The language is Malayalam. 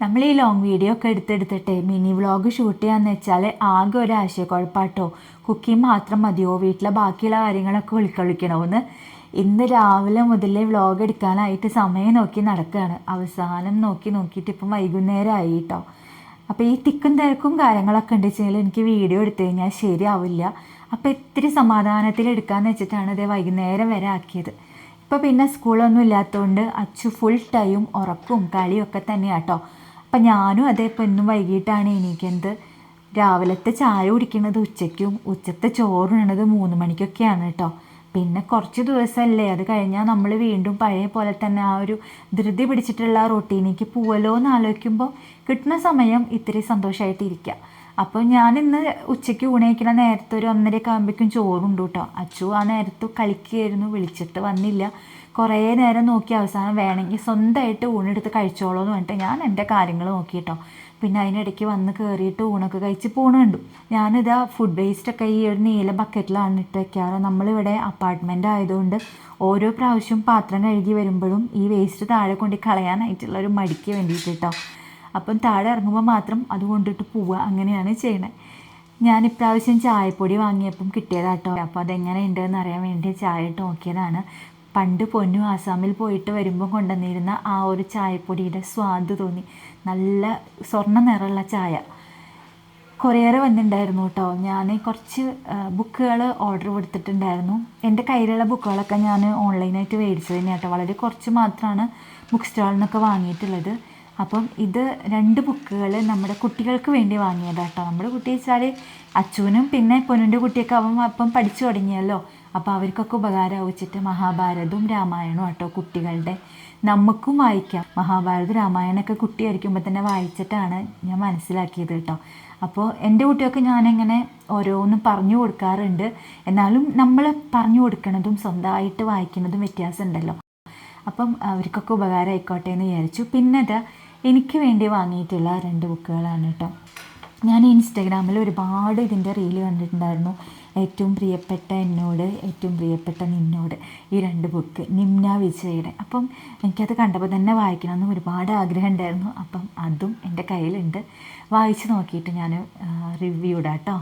നമ്മൾ ഈ ലോങ് വീഡിയോ ഒക്കെ എടുത്തെടുത്തിട്ട് മിനി വ്ളോഗ് ഷൂട്ട് ചെയ്യാന്ന് വെച്ചാൽ ആകെ ഒരു ആശയക്കുഴപ്പാട്ടോ. കുക്കിംഗ് മാത്രം മതിയോ, വീട്ടിലെ ബാക്കിയുള്ള കാര്യങ്ങളൊക്കെ ഉൾക്കൊള്ളിക്കണമെന്ന്. ഇന്ന് രാവിലെ മുതലേ വ്ളോഗ് എടുക്കാനായിട്ട് സമയം നോക്കി നടക്കുകയാണ്. അവസാനം നോക്കിയിട്ട് ഇപ്പം വൈകുന്നേരമായി കേട്ടോ. അപ്പോൾ ഈ തിക്കും തിരക്കും കാര്യങ്ങളൊക്കെ ഉണ്ട് വെച്ചാൽ എനിക്ക് വീഡിയോ എടുത്തു കഴിഞ്ഞാൽ ശരിയാവില്ല. അപ്പോൾ ഇത്തിരി സമാധാനത്തിൽ എടുക്കാമെന്ന് വെച്ചിട്ടാണ് ഇത് വൈകുന്നേരം വരെ ആക്കിയത്. ഇപ്പോൾ പിന്നെ സ്കൂളൊന്നും ഇല്ലാത്തതുകൊണ്ട് അച്ചു ഫുൾ ടൈം ഉറക്കവും കളിയും ഒക്കെ തന്നെയാണ് കേട്ടോ. അപ്പം ഞാനും അതേ ഇപ്പോൾ ഇന്നും വൈകിട്ടാണ് എണീക്കുന്നത്. രാവിലത്തെ ചായ കുടിക്കുന്നത് ഉച്ചയ്ക്കും, ഉച്ചത്തെ ചോറുണ്ണത് 3 മണിക്കൊക്കെയാണ് കേട്ടോ. പിന്നെ കുറച്ച് ദിവസമല്ലേ, അത് കഴിഞ്ഞാൽ നമ്മൾ വീണ്ടും പഴയ പോലെ തന്നെ ആ ഒരു ധൃതി പിടിച്ചിട്ടുള്ള റൊട്ടീനിലേക്ക് പോവല്ലോ എന്ന് ആലോചിക്കുമ്പോൾ കിട്ടുന്ന സമയം ഇത്തിരി സന്തോഷമായിട്ടിരിക്കുക. അപ്പോൾ ഞാനിന്ന് ഉച്ചയ്ക്ക് ഊണയിക്കുന്ന നേരത്തെ ഒരു 1:30 ആകുമ്പോഴേക്കും ചോറുണ്ട് കേട്ടോ. അച്ചു ആ നേരത്ത് കളിക്കുകയായിരുന്നു, വിളിച്ചിട്ട് വന്നില്ല. കുറേ നേരം നോക്കി അവസാനം വേണമെങ്കിൽ സ്വന്തമായിട്ട് ഊണെടുത്ത് കഴിച്ചോളൂ എന്ന് പറഞ്ഞിട്ട് ഞാൻ എൻ്റെ കാര്യങ്ങൾ നോക്കിയിട്ടോ. പിന്നെ അതിനിടയ്ക്ക് വന്ന് കയറിയിട്ട് ഊണൊക്കെ കഴിച്ച് പോണുണ്ട്. ഞാനിതാ ഫുഡ് വേസ്റ്റൊക്കെ ഈ ഒരു നീല ബക്കറ്റിലാണ് ഇട്ട് വയ്ക്കാറ്. നമ്മളിവിടെ അപ്പാർട്ട്മെൻ്റ് ആയതുകൊണ്ട് ഓരോ പ്രാവശ്യം പാത്രം കഴുകി വരുമ്പോഴും ഈ വേസ്റ്റ് താഴെ കൊണ്ട് കളയാനായിട്ടുള്ള ഒരു മടിക്ക് വേണ്ടിയിട്ട് കേട്ടോ. അപ്പം താഴെ ഇറങ്ങുമ്പോൾ മാത്രം അത് കൊണ്ടിട്ട് പോവുക, അങ്ങനെയാണ് ചെയ്യണത്. ഞാൻ ഇപ്രാവശ്യം ചായപ്പൊടി വാങ്ങിയപ്പം കിട്ടിയതാട്ടോ. അപ്പോൾ അതെങ്ങനെ ഉണ്ടെന്ന് അറിയാൻ വേണ്ടി ചായ ഇട്ട് നോക്കിയതാണ്. പണ്ട് പൊന്നു ആസാമിൽ പോയിട്ട് വരുമ്പോൾ കൊണ്ടുവന്നിരുന്ന ആ ഒരു ചായപ്പൊടിയുടെ സ്വാദ് തോന്നി. നല്ല സ്വർണ്ണ നിറമുള്ള ചായ. കൊറിയർ വന്നിട്ടുണ്ടായിരുന്നു കേട്ടോ. ഞാൻ കുറച്ച് ബുക്കുകൾ ഓർഡർ കൊടുത്തിട്ടുണ്ടായിരുന്നു. എൻ്റെ കയ്യിലുള്ള ബുക്കുകളൊക്കെ ഞാൻ ഓൺലൈനായിട്ട് മേടിച്ചത് തന്നെയാണ് കേട്ടോ. വളരെ കുറച്ച് മാത്രമാണ് ബുക്ക് സ്റ്റാളിൽ നിന്നൊക്കെ വാങ്ങിയിട്ടുള്ളത്. അപ്പം ഇത് 2 ബുക്കുകൾ നമ്മുടെ കുട്ടികൾക്ക് വേണ്ടി വാങ്ങിയതാണ് കേട്ടോ. നമ്മുടെ കുട്ടി വെച്ചാൽ അച്ചുവിനും പിന്നെ പൊന്നുൻ്റെ കുട്ടിയൊക്കെ അപ്പം പഠിച്ചു തുടങ്ങിയല്ലോ. അപ്പോൾ അവർക്കൊക്കെ ഉപകാരമാവിച്ചിട്ട് മഹാഭാരതവും രാമായണവും കേട്ടോ കുട്ടികളുടെ. നമുക്കും വായിക്കാം. മഹാഭാരതം രാമായണമൊക്കെ കുട്ടിയായിരിക്കുമ്പോൾ തന്നെ വായിച്ചിട്ടാണ് ഞാൻ മനസ്സിലാക്കിയത് കേട്ടോ. അപ്പോൾ എൻ്റെ കുട്ടിയൊക്കെ ഞാനിങ്ങനെ ഓരോന്നും പറഞ്ഞു കൊടുക്കാറുണ്ട്. എന്നാലും നമ്മൾ പറഞ്ഞു കൊടുക്കുന്നതും സ്വന്തമായിട്ട് വായിക്കുന്നതും വ്യത്യാസമുണ്ടല്ലോ. അപ്പം അവർക്കൊക്കെ ഉപകാരമായിക്കോട്ടെ എന്ന് വിചാരിച്ചു. പിന്നെ അത് എനിക്ക് വേണ്ടി വാങ്ങിയിട്ടുള്ള 2 ബുക്കുകളാണ് കേട്ടോ. ഞാൻ ഇൻസ്റ്റഗ്രാമിൽ ഒരുപാട് ഇതിൻ്റെ റീല് കണ്ടിട്ടുണ്ടായിരുന്നു. ഏറ്റവും പ്രിയപ്പെട്ട എന്നോട്, ഏറ്റവും പ്രിയപ്പെട്ട നിന്നോട്, ഈ 2 ബുക്ക് നിമ്ന വിജയുടെ. അപ്പം എനിക്കത് കണ്ടപ്പോൾ തന്നെ വായിക്കണമെന്ന് ഒരുപാട് ആഗ്രഹം ഉണ്ടായിരുന്നു. അപ്പം അതും എൻ്റെ കയ്യിലുണ്ട്. വായിച്ച് നോക്കിയിട്ട് ഞാൻ റിവ്യൂ ഇടാം കേട്ടോ.